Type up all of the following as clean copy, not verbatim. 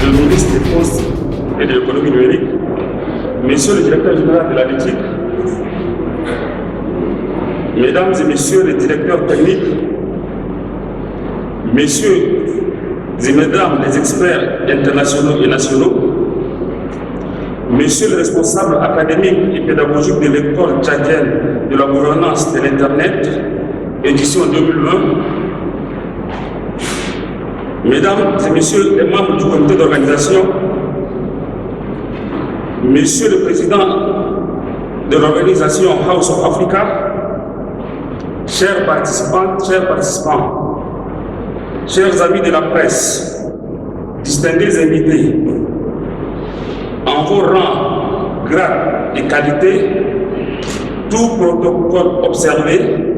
le ministre des Postes et de l'économie numérique, Monsieur le directeur général de l'ADETIC, Mesdames et Messieurs les directeurs techniques, Messieurs et Mesdames les experts internationaux et nationaux, Messieurs les responsables académiques et pédagogiques de l'école tchadienne de la gouvernance de l'Internet, édition 2020, Mesdames et Messieurs les membres du comité d'organisation, Monsieur le Président de l'organisation House of Africa, chers participantes, chers participants, chers amis de la presse, distingués invités, en vos rangs, grades et qualités, tout protocole observé,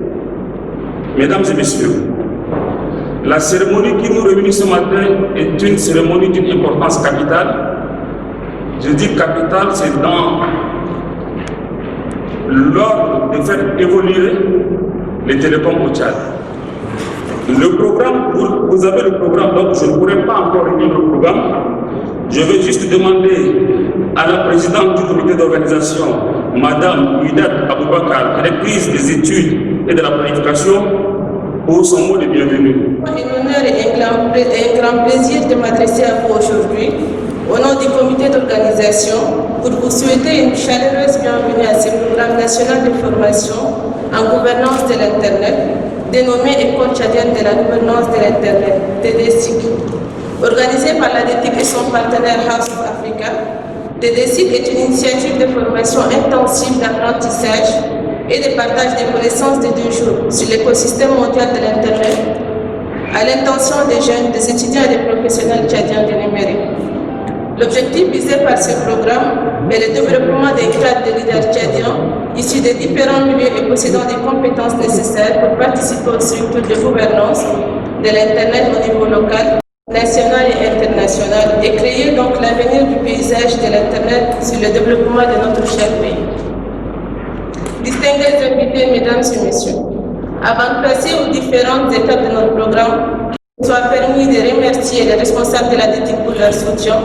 Mesdames et Messieurs, la cérémonie qui nous réunit ce matin est une cérémonie d'une importance capitale. Je dis capitale, c'est dans l'ordre de faire évoluer les télécoms au Tchad. Le programme, vous avez le programme, donc je ne pourrais pas encore réunir le programme. Je vais juste demander à la présidente du comité d'organisation, Madame Ouidat Aboubakar, directrice des études et de la planification, pour son mot de bienvenue. C'est un honneur et un grand plaisir de m'adresser à vous aujourd'hui, au nom du comité d'organisation, pour vous souhaiter une chaleureuse bienvenue à ce programme national de formation en gouvernance de l'Internet, dénommé École tchadienne de la gouvernance de l'Internet, TDSIC. Organisé par l'ADETIC et son partenaire House of Africa, TDSIC est une initiative de formation intensive d'apprentissage et de partage des connaissances de 2 jours sur l'écosystème mondial de l'Internet à l'intention des jeunes, des étudiants et des professionnels tchadiens du numérique. L'objectif visé par ce programme est le développement des cadres de leaders tchadiens issus des différents milieux et possédant des compétences nécessaires pour participer aux structures de gouvernance de l'Internet au niveau local, national et international et créer donc l'avenir du paysage de l'Internet sur le développement de notre cher pays. Distingués invités, Mesdames et Messieurs, avant de passer aux différentes étapes de notre programme, il soit permis de remercier les responsables de l'ADETIC pour leur soutien,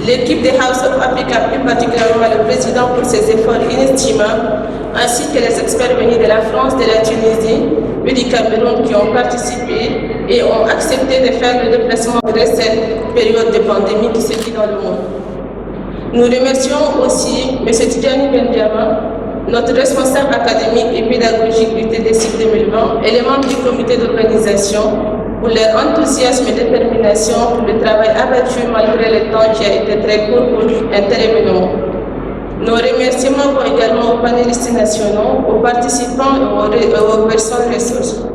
l'équipe des House of Africa, plus particulièrement le président pour ses efforts inestimables, ainsi que les experts venus de la France, de la Tunisie et du Cameroun qui ont participé et ont accepté de faire le déplacement de cette période de pandémie qui se vit dans le monde. Nous remercions aussi M. Tidjani Bendiama, notre responsable académique et pédagogique du TDSIC 2020 et les membres du comité d'organisation pour leur enthousiasme et détermination pour le travail abattu malgré le temps qui a été très court pour un tel événement. Nos remerciements vont également aux panélistes nationaux, aux participants et aux personnes ressources.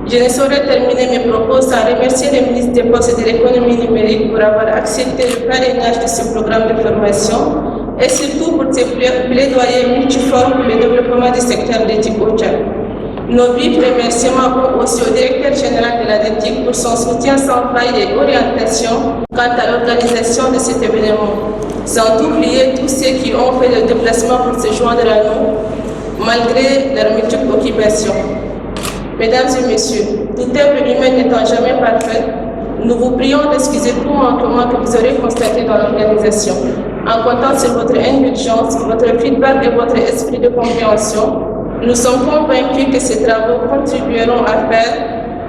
Je ne saurais terminer mes propos sans remercier le ministre des Postes et de l'économie numérique pour avoir accepté le parrainage de ce programme de formation et surtout pour ses plaidoyers multiformes pour le développement du secteur d'éthique au Tchad. Nos vifs remerciements vont aussi au directeur général de l'ADETIC pour son soutien sans faille et orientation quant à l'organisation de cet événement, sans oublier tous ceux qui ont fait le déplacement pour se joindre à nous, malgré leurs multiples occupations. Mesdames et Messieurs, toute œuvre humaine n'étant jamais parfaite, nous vous prions d'excuser tout manquement que vous aurez constaté dans l'organisation. En comptant sur votre indulgence, votre feedback et votre esprit de compréhension, nous sommes convaincus que ces travaux contribueront à faire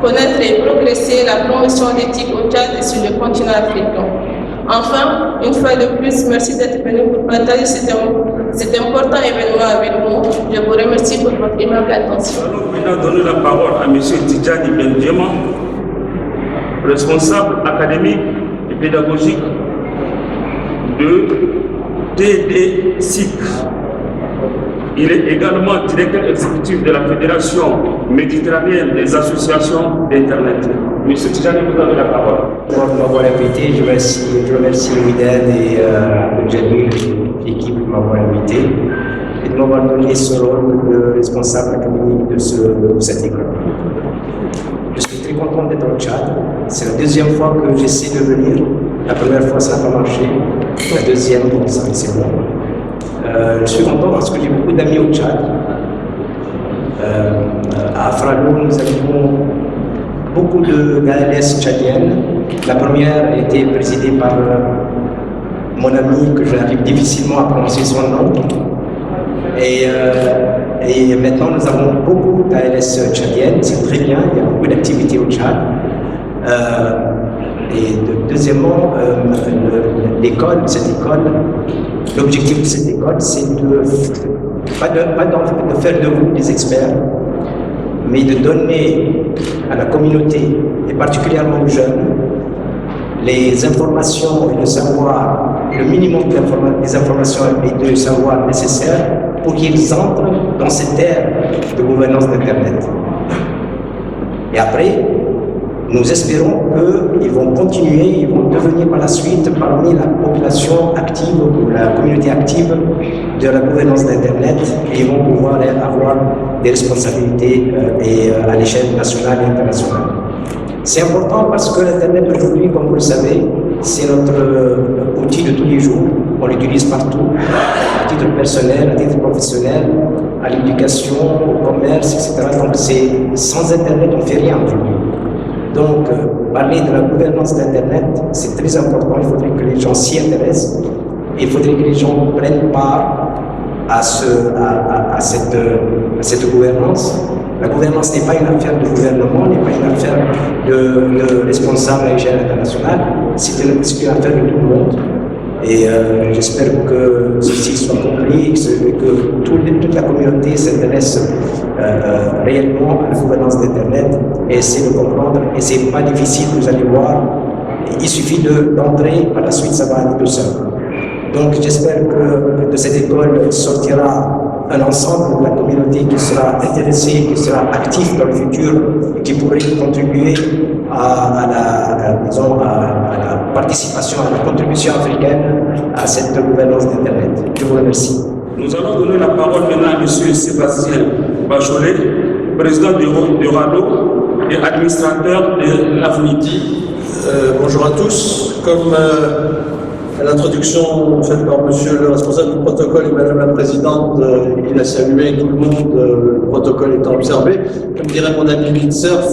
connaître et progresser la promotion d'éthique au Tchad et sur le continent africain. Enfin, une fois de plus, merci d'être venu pour partager cet important événement avec nous. Je vous remercie pour votre aimable attention. Nous allons maintenant donner la parole à M. Tidjani Bendiama, responsable académique et pédagogique de TDSIC. Il est également directeur exécutif de la Fédération méditerranéenne des associations d'Internet. Monsieur Tidjani, vous avez la parole. Pour m'avoir invité, je remercie Ouidad et Jamil, l'équipe qui m'avoir invité, et de m'avoir donné ce rôle de responsable académique de cette école. Je suis très content d'être au Tchad. C'est la deuxième fois que j'essaie de venir. La première fois, ça n'a pas marché. La deuxième, bon, c'est bon. Je suis content parce que j'ai beaucoup d'amis au Tchad. À Afralo, nous avions beaucoup de GALS tchadiennes La première a été présidée par mon ami que j'arrive difficilement à prononcer son nom. Et maintenant, nous avons beaucoup d'ALS tchadiennes, c'est très bien, il y a beaucoup d'activités au Tchad. Deuxièmement, l'objectif de cette école, c'est pas de faire de vous des experts, mais de donner à la communauté, et particulièrement aux jeunes, les informations et le savoir, le minimum des informations et de savoir nécessaires pour qu'ils entrent dans cette ère de gouvernance d'Internet. Et après, nous espérons qu'ils vont continuer, ils vont devenir par la suite parmi la population active ou la communauté active de la gouvernance d'Internet et ils vont pouvoir avoir des responsabilités à l'échelle nationale et internationale. C'est important parce que l'Internet aujourd'hui, comme vous le savez, c'est notre outil de tous les jours. On l'utilise partout, à titre personnel, à titre professionnel, à l'éducation, au commerce, etc. Donc sans Internet, on ne fait rien aujourd'hui. Donc, parler de la gouvernance d'Internet, c'est très important. Il faudrait que les gens s'y intéressent. Et il faudrait que les gens prennent part à cette gouvernance. La gouvernance n'est pas une affaire de gouvernement, n'est pas une affaire de responsables à l'échelle internationale. C'est une affaire de tout le monde. Et j'espère que ceci soit compris, que toute la communauté s'intéresse réellement à la gouvernance d'Internet et essaie de comprendre. Et c'est pas difficile, vous allez voir. Il suffit d'entrer, par la suite ça va aller tout seul. Donc j'espère que de cette école sortira un ensemble de la communauté qui sera intéressée, qui sera active dans le futur, et qui pourrait contribuer à la participation, à la contribution africaine à cette gouvernance d'Internet. Je vous remercie. Nous allons donner la parole maintenant à M. Sébastien Bacholet, président de RADO et administrateur de l'AFNIC. Bonjour à tous. Comme à l'introduction faite par monsieur le responsable du protocole et madame la présidente, il a salué tout le monde, le protocole étant observé. Comme dirait mon ami Windsurf,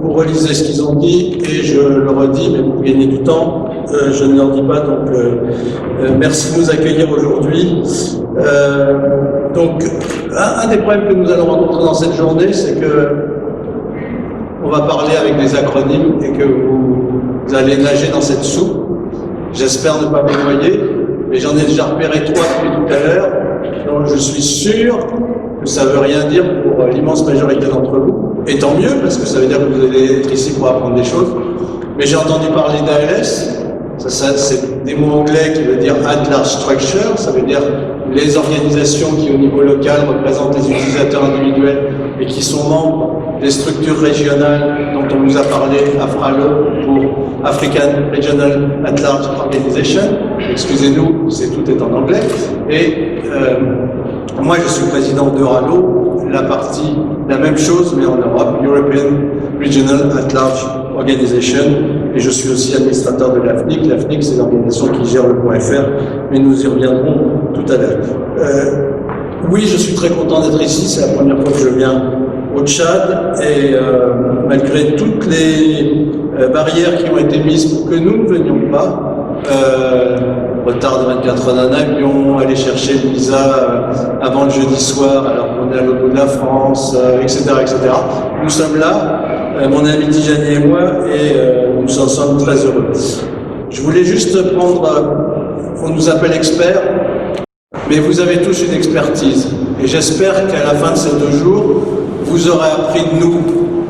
vous relisez ce qu'ils ont dit et je le redis, mais pour gagner du temps, je ne leur dis pas. Donc, merci de nous accueillir aujourd'hui. Donc, un des problèmes que nous allons rencontrer dans cette journée, c'est que on va parler avec des acronymes et que vous allez nager dans cette soupe. J'espère ne pas me noyer, mais j'en ai déjà repéré 3 depuis tout à l'heure. Donc je suis sûr que ça ne veut rien dire pour l'immense majorité d'entre vous. Et tant mieux, parce que ça veut dire que vous allez être ici pour apprendre des choses. Mais j'ai entendu parler d'ALS. Ça, c'est des mots anglais qui veut dire At Large Structure. Ça veut dire les organisations qui, au niveau local, représentent les utilisateurs individuels et qui sont membres des structures régionales dont on nous a parlé, AFRALO, pour African Regional At Large Organization. Excusez-nous, tout est en anglais. Et moi, je suis président d'Euralo, la même chose, mais en Europe, European Regional At Large Organization, et je suis aussi administrateur de l'AFNIC. L'AFNIC, c'est l'organisation qui gère le .fr, mais nous y reviendrons tout à l'heure. Oui, je suis très content d'être ici, c'est la première fois que je viens au Tchad, et malgré toutes les barrières qui ont été mises pour que nous ne venions pas, retard de 24 heures d'un avion, aller chercher le visa avant le jeudi soir alors qu'on est à l'autre bout de la France, etc., etc. Nous sommes là, mon ami Tijani et moi, et nous en sommes très heureux. Je voulais juste on nous appelle experts, mais vous avez tous une expertise. Et j'espère qu'à la fin de ces 2 jours, vous aurez appris de nous,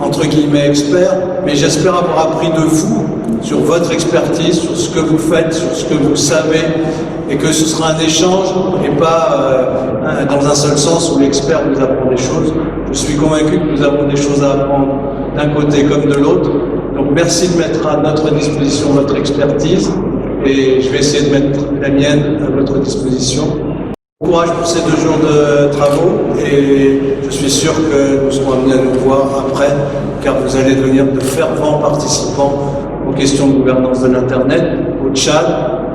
entre guillemets, experts, mais j'espère avoir appris de vous sur votre expertise, sur ce que vous faites, sur ce que vous savez, et que ce sera un échange et pas dans un seul sens où l'expert vous apprend des choses. Je suis convaincu que nous avons des choses à apprendre d'un côté comme de l'autre. Donc merci de mettre à notre disposition votre expertise et je vais essayer de mettre la mienne à votre disposition. Bon courage pour ces 2 jours de travaux et je suis sûr que nous serons amenés à nous voir après car vous allez devenir de fervents participants aux questions de gouvernance de l'Internet au Tchad,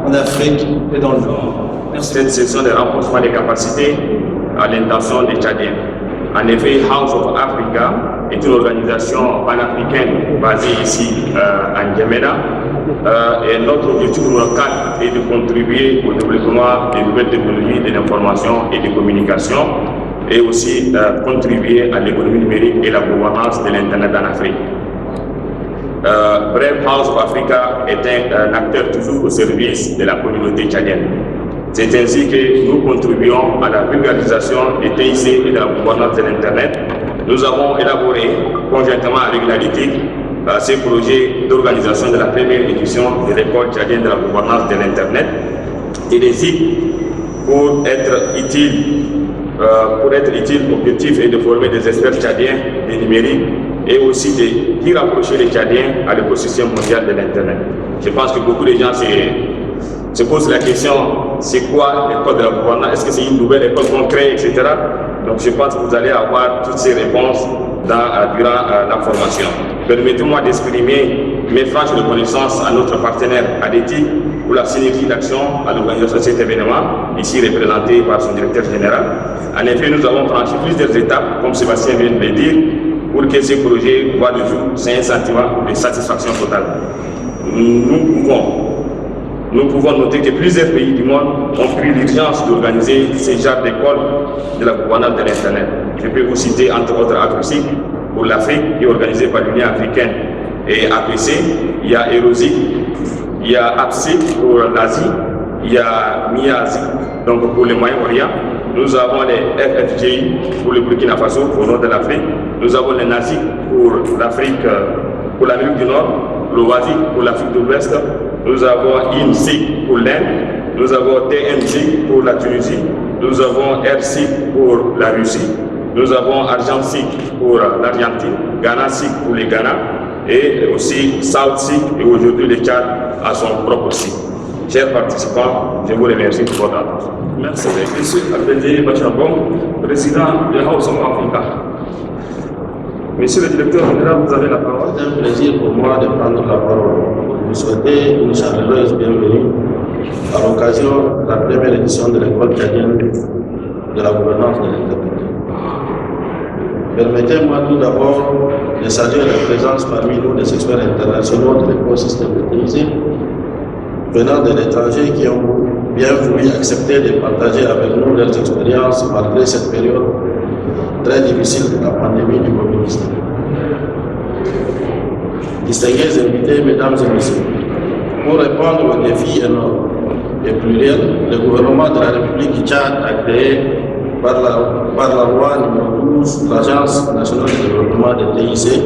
en Afrique et dans le monde. Merci. Cette session de renforcement des capacités à l'intention des Tchadiens. En effet, House of Africa est une organisation panafricaine basée ici à N'Djamena Et notre objectif dans le cadre est de contribuer au développement des nouvelles technologies de l'information et de communication et aussi contribuer à l'économie numérique et la gouvernance de l'Internet en Afrique. Brave House of Africa est un acteur toujours au service de la communauté tchadienne. C'est ainsi que nous contribuons à la vulgarisation des TIC et de la gouvernance de l'Internet. Nous avons élaboré conjointement avec l'ADITIC ces projets d'organisation de la première édition de l'école tchadienne de la gouvernance de l'Internet et des sites pour être utile, objectif est de former des experts tchadiens du numérique et aussi d'y rapprocher les Tchadiens à l'écosystème mondial de l'Internet. Je pense que beaucoup de gens se posent la question, c'est quoi l'école de la gouvernance? Est-ce que c'est une nouvelle école qu'on crée, etc. Donc je pense que vous allez avoir toutes ces réponses durant la formation. Permettez-moi d'exprimer mes franches reconnaissances à notre partenaire ADETIC pour la synergie d'action à l'organisation de cet événement, ici représenté par son directeur général. En effet, nous avons franchi plusieurs étapes, comme Sébastien vient de le dire, pour que ce projet voit le jour. C'est un sentiment de satisfaction totale. Nous pouvons noter que plusieurs pays du monde ont pris l'urgence d'organiser ce genre d'école de la gouvernance de l'Internet. Je peux vous citer entre autres AFRICIC pour l'Afrique, qui est organisée par l'Union africaine et APC. Il y a EROSIC, il y a APSIC pour l'Asie, il y a MIASIC donc pour le Moyen-Orient. Nous avons les FFGI pour le Burkina Faso au nord de l'Afrique. Nous avons les NASIC pour l'Afrique, pour l'Amérique du Nord, l'OASIC pour l'Afrique de l'Ouest. Nous avons INSIC pour l'Inde. Nous avons TNSIC pour la Tunisie. Nous avons RSIC pour la Russie. Nous avons ArgentSIC pour l'Argentine. GhanaSIC pour les Ghana. Et aussi SouthSIC et aujourd'hui le Tchad a son propre site. Chers participants, je vous remercie pour votre attention. Merci, Monsieur Abdelé Bacharbon, président de House of Africa. Monsieur le directeur général, vous avez la parole. C'est un plaisir pour moi de prendre la parole pour vous souhaiter une chaleureuse bienvenue à l'occasion de la première édition de l'école tchadienne de la gouvernance de l'Internet. Permettez-moi tout d'abord de saluer la présence parmi nous des experts internationaux de l'écosystème de TIC, venant de l'étranger qui ont bien voulu accepter de partager avec nous leurs expériences malgré cette période très difficile de la pandémie du Covid-19. Distingués invités, mesdames et messieurs, pour répondre aux défis énormes et pluriels, le gouvernement de la République du Tchad a créé par la loi numéro 12 l'Agence nationale de développement de TIC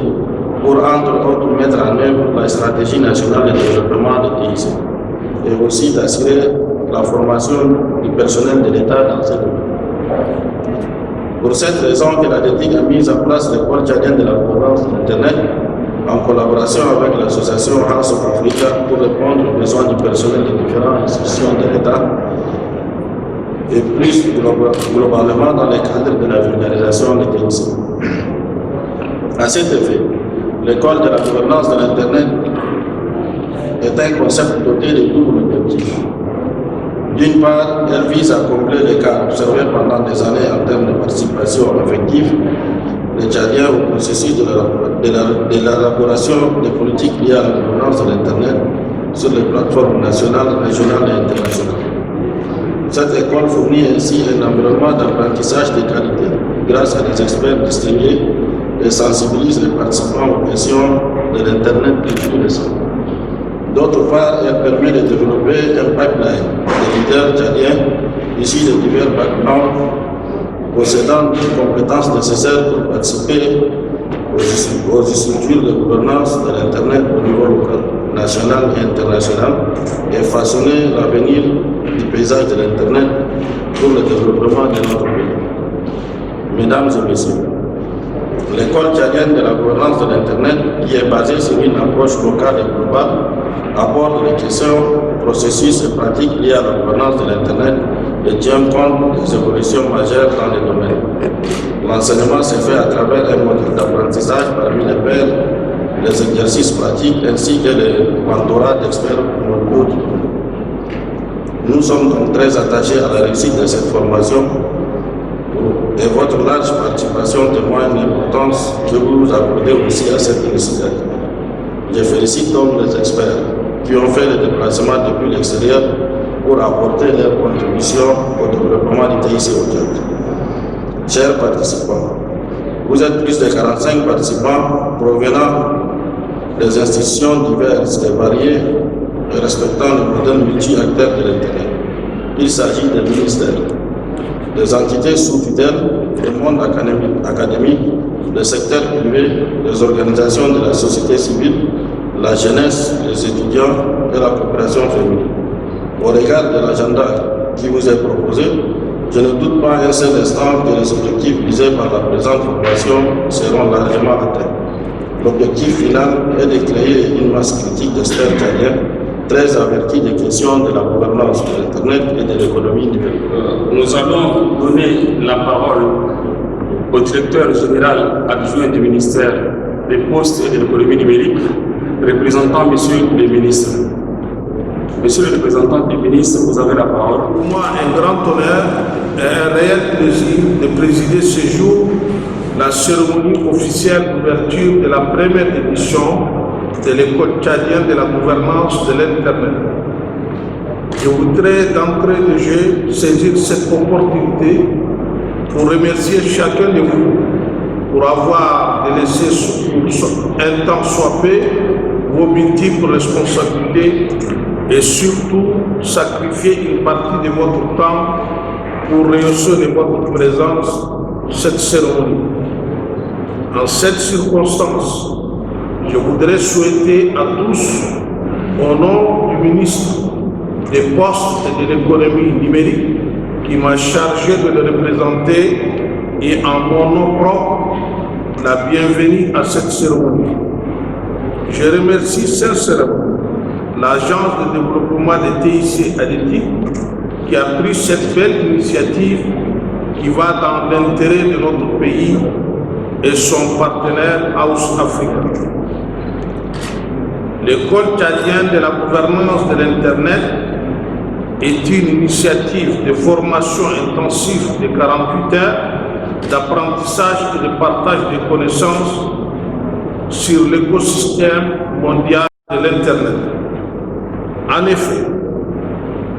pour entre autres mettre en œuvre la stratégie nationale de développement de TIC et aussi d'assurer la formation du personnel de l'État dans ce domaine. Pour cette raison que l'ADETIC a mis en place l'école tchadienne de la gouvernance de l'Internet en collaboration avec l'association House of Africa pour répondre aux besoins du personnel de différentes institutions de l'État et plus globalement dans le cadre de la vulgarisation des TIC. À cet effet, l'école de la gouvernance de l'Internet est un concept doté de double objectifs. D'une part, elle vise à combler les cas observés pendant des années en termes de participation effective des Tchadiens au processus de l'élaboration des politiques liées à la gouvernance de l'Internet sur les plateformes nationales, régionales et internationales. Cette école fournit ainsi un environnement d'apprentissage de qualité grâce à des experts distingués et sensibilise les participants aux questions de l'Internet de tous les sortes. D'autre part, elle permet de développer un pipeline de leaders tchadiens issus de divers backgrounds possédant les compétences nécessaires pour participer aux structures de gouvernance de l'Internet au niveau local, national et international et façonner l'avenir du paysage de l'Internet pour le développement de notre pays. Mesdames et messieurs, l'école tchadienne de la gouvernance de l'Internet, qui est basée sur une approche locale et globale, aborde les questions, processus et pratiques liées à la gouvernance de l'Internet et tient compte des évolutions majeures dans les domaines. L'enseignement se fait à travers un modèle d'apprentissage parmi les pairs, les exercices pratiques ainsi que le mentorat d'experts locaux. Nous sommes donc très attachés à la réussite de cette formation et votre large participation témoigne l'importance que vous accordez aussi à cette initiative. Je félicite donc les experts qui ont fait le déplacement depuis l'extérieur pour apporter leur contribution au développement du TIC au Tchad. Chers participants, vous êtes plus de 45 participants provenant des institutions diverses et variées et respectant le modèle multi-acteurs de l'Internet. Il s'agit des ministères, des entités sous tutelle, du monde académique, le secteur privé, les organisations de la société civile, la jeunesse, les étudiants et la coopération féminine. Au regard de l'agenda qui vous est proposé, je ne doute pas un seul instant que les objectifs visés par la présente formation seront largement atteints. L'objectif final est de créer une masse critique d'experts tchadiens très avertis des questions de la gouvernance de l'Internet et de l'économie numérique. Nous allons donner la parole au directeur général adjoint du ministère des Postes et de l'économie numérique, représentant Monsieur le ministre. Monsieur le représentant du ministre, vous avez la parole. Pour moi, un grand honneur et un réel plaisir de présider ce jour la cérémonie officielle d'ouverture de la première édition de l'école tchadienne de la gouvernance de l'Internet. Je voudrais d'entrée de jeu saisir cette opportunité pour remercier chacun de vous pour avoir délaissé un temps soit peu vos multiples responsabilités et surtout sacrifier une partie de votre temps pour rehausser de votre présence cette cérémonie. En cette circonstance, je voudrais souhaiter à tous, au nom du ministre des Postes et de l'économie numérique, qui m'a chargé de le représenter, et en mon nom propre, la bienvenue à cette cérémonie. Je remercie sincèrement l'Agence de développement des TIC Adétique qui a pris cette belle initiative qui va dans l'intérêt de notre pays et son partenaire House Africa. L'école tchadienne de la gouvernance de l'Internet est une initiative de formation intensive de 48 heures d'apprentissage et de partage de connaissances sur l'écosystème mondial de l'Internet. En effet,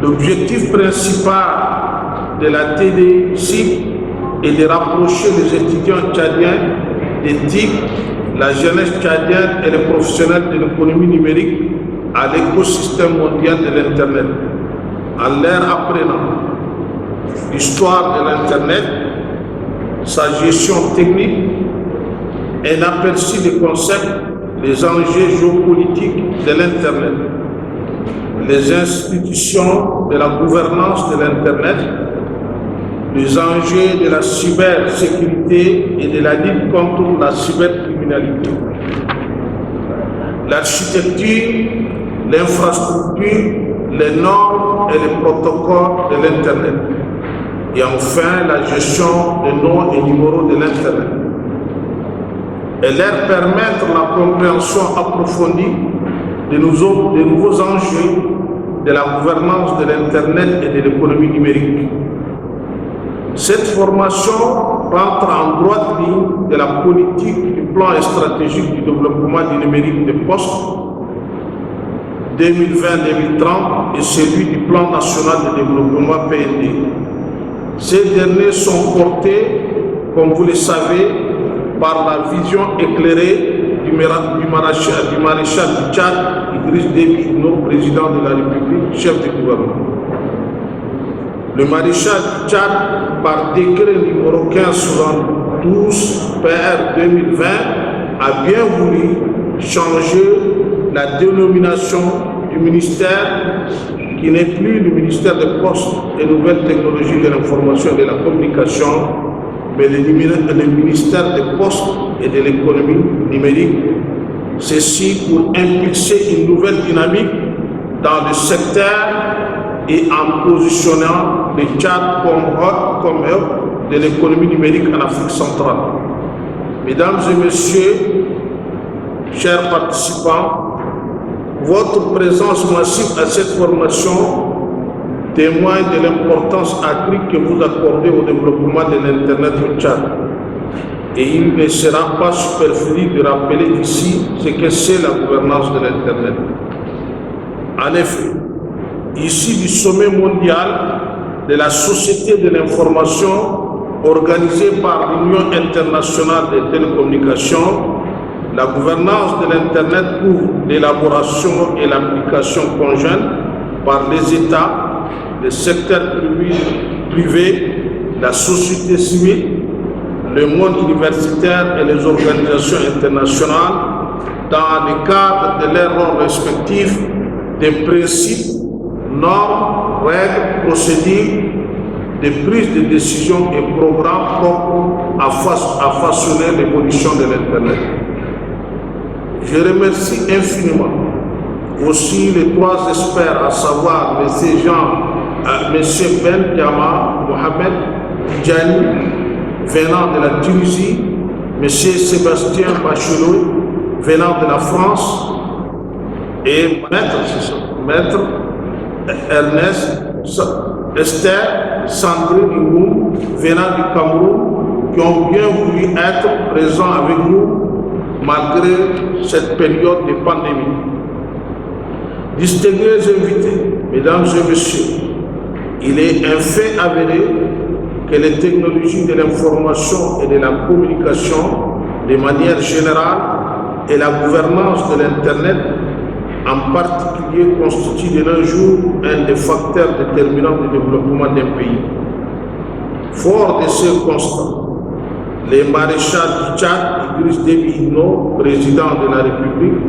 l'objectif principal de la TDC est de rapprocher les étudiants tchadiens des TIC, la jeunesse tchadienne et les professionnels de l'économie numérique à l'écosystème mondial de l'Internet, en leur apprenant l'histoire de l'Internet, sa gestion technique, un aperçu des concepts, les enjeux géopolitiques de l'Internet, les institutions de la gouvernance de l'Internet, les enjeux de la cybersécurité et de la lutte contre la cybercriminalité, l'architecture, l'infrastructure, les normes et les protocoles de l'Internet, et enfin la gestion des noms et numéros de l'Internet, et leur permettre la compréhension approfondie de nouveaux enjeux de la gouvernance de l'Internet et de l'économie numérique. Cette formation rentre en droite ligne de la politique du plan stratégique du développement du numérique des postes 2020-2030 et celui du plan national de développement PND. Ces derniers sont portés, comme vous le savez, par la vision éclairée du maréchal du Tchad, Idriss Déby Itno, président de la République, chef du gouvernement. Le maréchal du Tchad, par décret numéro 1572 PR 2020, a bien voulu changer la dénomination du ministère qui n'est plus le ministère des Postes et Nouvelles Technologies de l'Information et de la Communication, mais le ministère des Postes et de l'économie numérique. Ceci pour impulser une nouvelle dynamique dans le secteur et en positionnant le Tchad comme hub de l'économie numérique en Afrique centrale. Mesdames et messieurs, chers participants, votre présence massive à cette formation témoigne de l'importance accrue que vous accordez au développement de l'Internet au Tchad. Et il ne sera pas superflu de rappeler ici ce que c'est la gouvernance de l'Internet. En effet, issu du sommet mondial de la Société de l'information organisé par l'Union internationale des télécommunications, la gouvernance de l'Internet pour l'élaboration et l'application conjointe par les États, le secteur privé, la société civile, le monde universitaire et les organisations internationales dans le cadre de leurs rôles respectifs des principes, normes, règles, procédures, de prise de décision et programmes propres à façonner l'évolution de l'Internet. Je remercie infiniment aussi les trois experts, à savoir M. Ben Diama Mohamed Tidjani, venant de la Tunisie, M. Sébastien Bachelot, venant de la France, et Maître Ernest Esther Sandrine Ngoum, venant du Cameroun, qui ont bien voulu être présents avec nous malgré cette période de pandémie. Distingués invités, mesdames et messieurs, il est un fait avéré que les technologies de l'information et de la communication, de manière générale, et la gouvernance de l'Internet, en particulier, constituent de nos jours un des facteurs déterminants du développement d'un pays. Fort de ce constat, le maréchal du Tchad, Idriss Déby Itno, président de la République,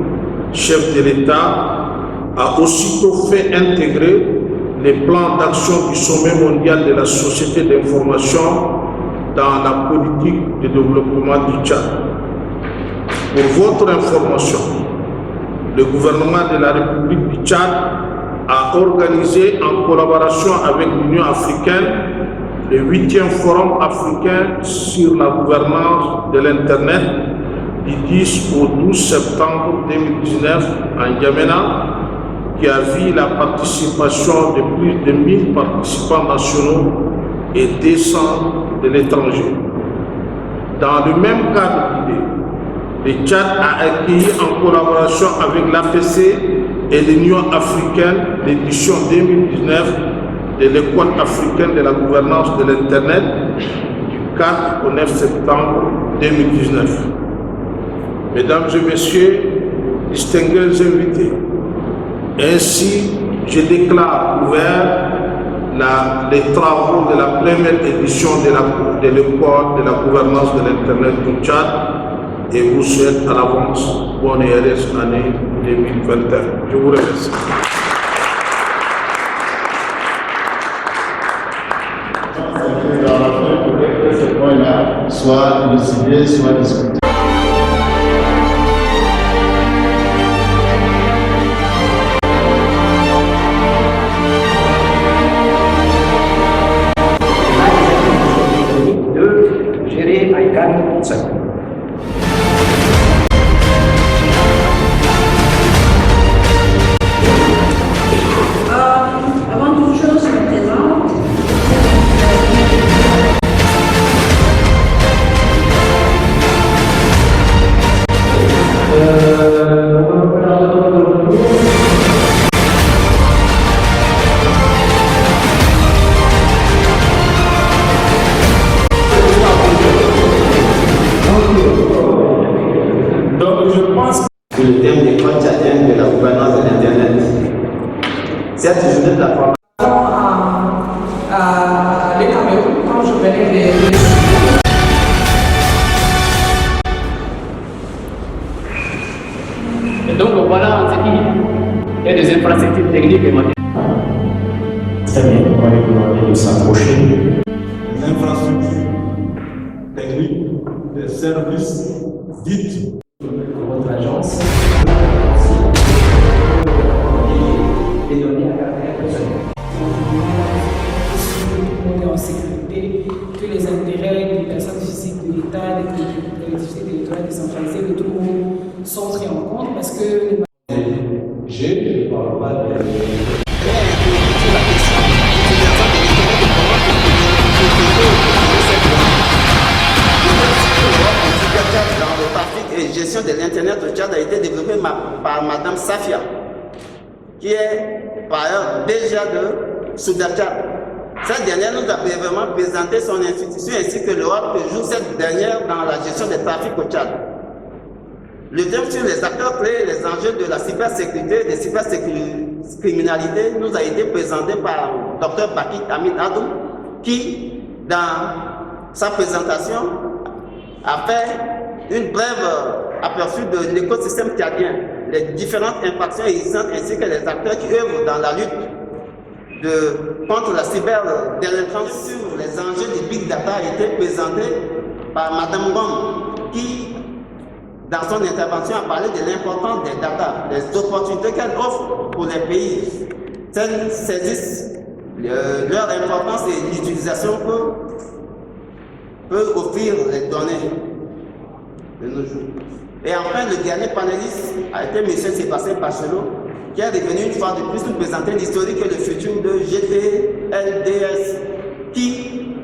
chef de l'État, a aussitôt fait intégrer les plans d'action du sommet mondial de la société d'information dans la politique de développement du Tchad. Pour votre information, le gouvernement de la République du Tchad a organisé en collaboration avec l'Union africaine le 8e Forum africain sur la gouvernance de l'Internet du 10 au 12 septembre 2019 en N'Djamena, qui a vu la participation de plus de 1000 participants nationaux et 200 de l'étranger. Dans le même cadre d'idée, le Tchad a accueilli en collaboration avec l'APC et l'Union africaine l'édition 2019 de l'École africaine de la gouvernance de l'Internet du 4 au 9 septembre 2019. Mesdames et messieurs, distingués invités, ainsi je déclare ouvert les travaux de la première édition de l'École de la gouvernance de l'Internet du Tchad et vous souhaite à l'avance bonne et heureuse année 2021. Je vous remercie. Dans la fin, peut-être que ce point-là soit décidé, soit discuté. De gérer un cadre seul. Avant toute chose, je me présente. Donc je pense que le thème des comptes tchadiens de la gouvernance de l'Internet. Cette journée de la formation à le Cameroun, quand je venais de Et donc voilà, on s'est dit, il y a des infrastructures techniques et matérielles. Très bien, on va demander de s'approcher. Les infrastructures techniques, des services dits de votre agence et donner à caractère personnel. en sécurité, que les intérêts des personnes physiques de l'État, des collectivités territoriales décentralisées, de tout le monde sont pris en compte parce que je ne parle pas de... Dans le trafic et gestion de l'Internet au Tchad a été développé par Madame Safia. qui est par ailleurs déjà de Soudachar. Cette dernière nous a brièvement présenté son institution ainsi que le rôle que joue cette dernière dans la gestion des trafics au Tchad. Le thème sur les acteurs clés et les enjeux de la cybersécurité et des cybercriminalités nous a été présenté par Dr Baki Hamid Adou, qui, dans sa présentation, a fait une brève aperçu de l'écosystème tchadien, les différentes infractions existantes ainsi que les acteurs qui œuvrent dans la lutte contre la cyberdélinquance sur les enjeux du Big Data a été présenté par Mme Gom, qui, dans son intervention, a parlé de l'importance des data, des opportunités qu'elles offrent pour les pays. Celles saisissent leur importance et l'utilisation peut offrir les données de nos jours. Et enfin, le dernier panéliste a été M. Sébastien Bachelot, qui est revenu une fois de plus nous présenter l'historique et le futur de GTLDS, qui,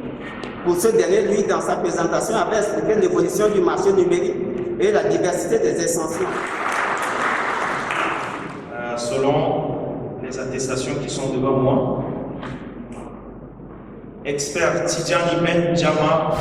pour ce dernier, lui, dans sa présentation, avait expliqué l'évolution du marché numérique et la diversité des extensions. Selon les attestations qui sont devant moi, expert Tidjani Ben Djama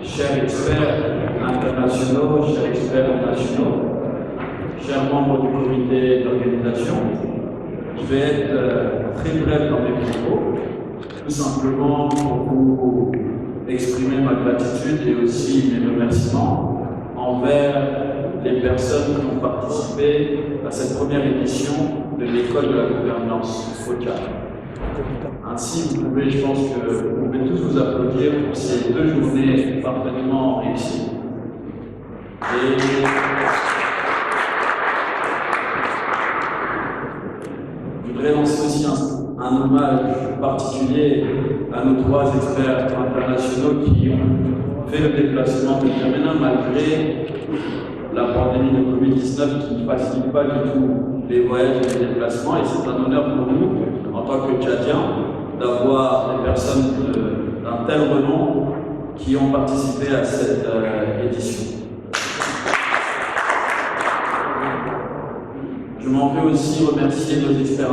chers experts internationaux, chers experts nationaux, chers membres du comité d'organisation, je vais être très bref dans mes propos, tout simplement pour vous exprimer ma gratitude et aussi mes remerciements envers les personnes qui ont participé à cette première édition de l'école de la gouvernance FOCA. Ainsi, vous pouvez, je pense que vous pouvez tous vous applaudir pour ces 2 journées parfaitement réussies. Et je voudrais lancer aussi un hommage particulier à nos 3 experts internationaux qui ont fait le déplacement de Djamena malgré la pandémie de Covid-19 qui ne facilite pas du tout les voyages et les déplacements. Et c'est un honneur pour nous, en tant que Tchadiens, d'avoir des personnes d'un tel renom qui ont participé à cette édition. Je m'en veux aussi remercier nos experts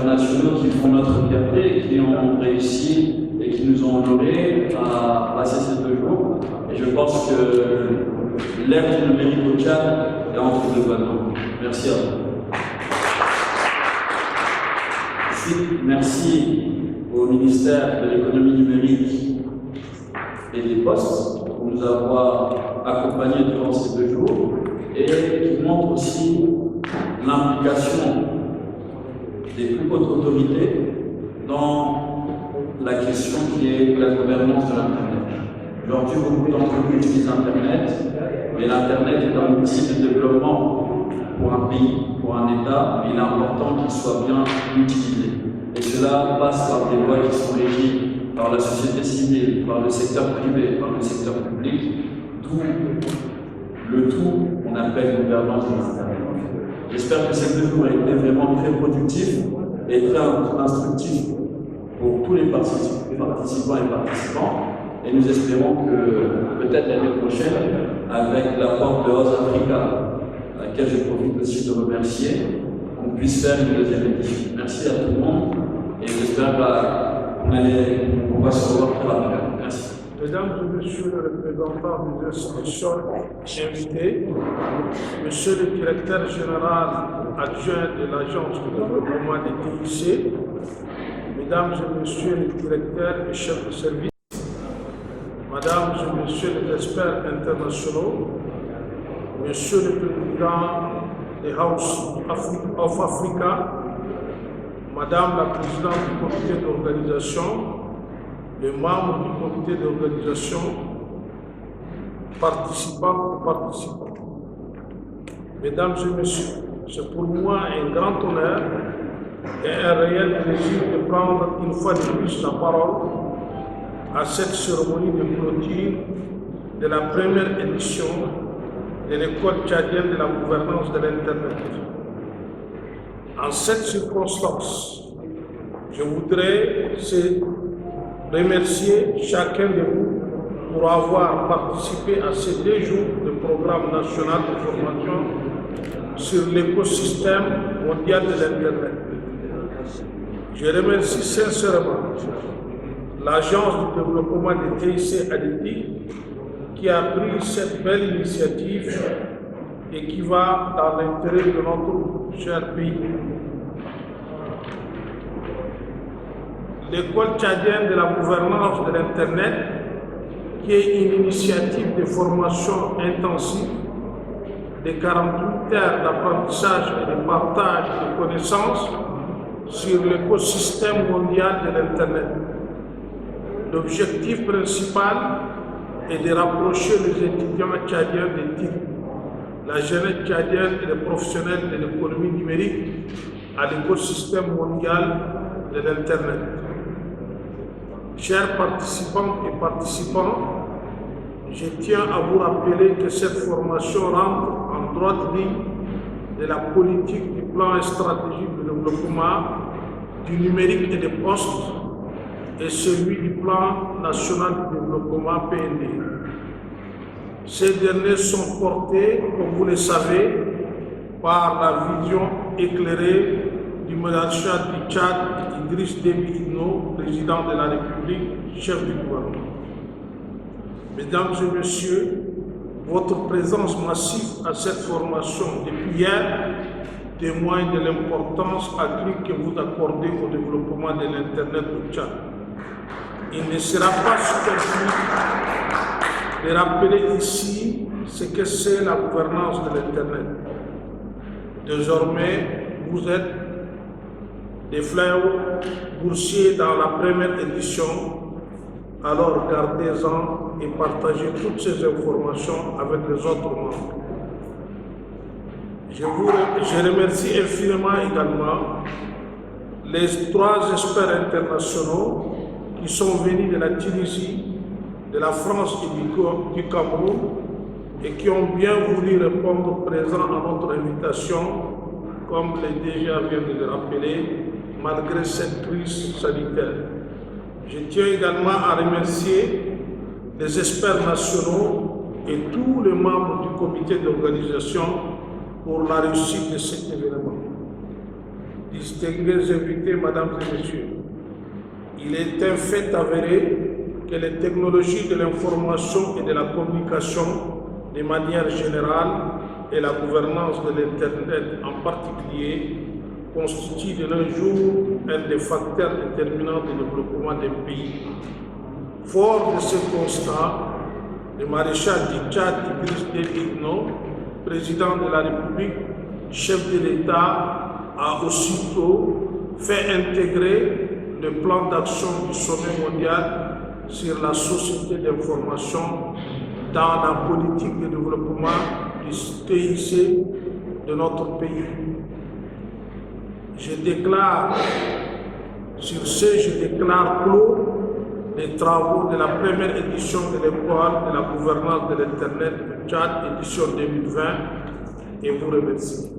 nationaux qui font notre fierté et qui ont réussi et qui nous ont honorés à passer ces 2 jours. Et je pense que l'ère du numérique au Tchad est entre de bonnes mains. Merci à vous. Merci au ministère de l'économie numérique et des postes pour nous avoir accompagnés durant ces 2 jours et qui montre aussi l'implication des plus hautes autorités dans la question qui est la gouvernance de l'Internet. Aujourd'hui, beaucoup d'entreprises utilisent Internet, mais l'Internet est un outil de développement pour un pays, pour un État, mais il est important qu'il soit bien utilisé. Et cela passe par des lois qui sont régies par la société civile, par le secteur privé, par le secteur public, d'où le tout qu'on appelle gouvernance de l'Internet. J'espère que ces 2 jours ont été vraiment très productifs et très instructifs pour tous les participants et participants. Et nous espérons que peut-être l'année prochaine, avec l'apport de House Africa, à laquelle je profite aussi de remercier, qu'on puisse faire une 2e édition. Merci à tout le monde et j'espère qu'on va se revoir très rapidement. Merci. Mesdames et Messieurs les représentants des institutions invités, Monsieur le Directeur général adjoint de l'Agence de développement des TIC, Mesdames et Messieurs les directeurs et chefs de service, Mesdames et Messieurs les experts internationaux, Monsieur le Président des House of Africa, Madame la Présidente du comité d'organisation, les membres du comité d'organisation, participants et participants. Mesdames et Messieurs, c'est pour moi un grand honneur et un réel plaisir de prendre une fois de plus la parole à cette cérémonie de clôture de la première édition de l'école tchadienne de la gouvernance de l'Internet. En cette circonstance, je voudrais remercier chacun de vous pour avoir participé à ces 2 jours de programme national de formation sur l'écosystème mondial de l'Internet. Je remercie sincèrement l'Agence du développement des TIC Haïti qui a pris cette belle initiative et qui va dans l'intérêt de notre cher pays. L'école tchadienne de la gouvernance de l'Internet, qui est une initiative de formation intensive de 48 heures d'apprentissage et de partage de connaissances sur l'écosystème mondial de l'Internet. L'objectif principal est de rapprocher les étudiants tchadiens des TIC, la jeunesse tchadienne et les professionnels de l'économie numérique à l'écosystème mondial de l'Internet. Chers participants et participants, je tiens à vous rappeler que cette formation rentre en droite ligne de la politique du plan stratégique de développement du numérique et des postes et celui du plan national de développement PND. Ces derniers sont portés, comme vous le savez, par la vision éclairée du maréchal du Tchad, Idriss Déby Itno, président de la République, chef du gouvernement. Mesdames et Messieurs, votre présence massive à cette formation depuis hier témoigne de l'importance accrue que vous accordez au développement de l'Internet au Tchad. Il ne sera pas superflu de rappeler ici ce que c'est la gouvernance de l'Internet. Désormais, vous êtes des fléaux boursiers dans la première édition, alors gardez-en et partagez toutes ces informations avec les autres membres. Je remercie infiniment également les 3 experts internationaux qui sont venus de la Tunisie, de la France et du Cameroun et qui ont bien voulu répondre présent à notre invitation, comme les DG viennent de le rappeler, malgré cette crise sanitaire. Je tiens également à remercier les experts nationaux et tous les membres du comité d'organisation pour la réussite de cet événement. Distingués invités, Mesdames et Messieurs, il est un fait avéré que les technologies de l'information et de la communication, de manière générale, et la gouvernance de l'Internet en particulier, constituent de nos jours un des facteurs déterminants du développement des pays. Fort de ce constat, le maréchal du Tchad, Idriss Déby Itno, président de la République, chef de l'État, a aussitôt fait intégrer le plan d'action du sommet mondial sur la société d'information dans la politique de développement du TIC de notre pays. Je déclare clos les travaux de la première édition de l'école de la gouvernance de l'Internet du Tchad, édition 2020, et vous remercie.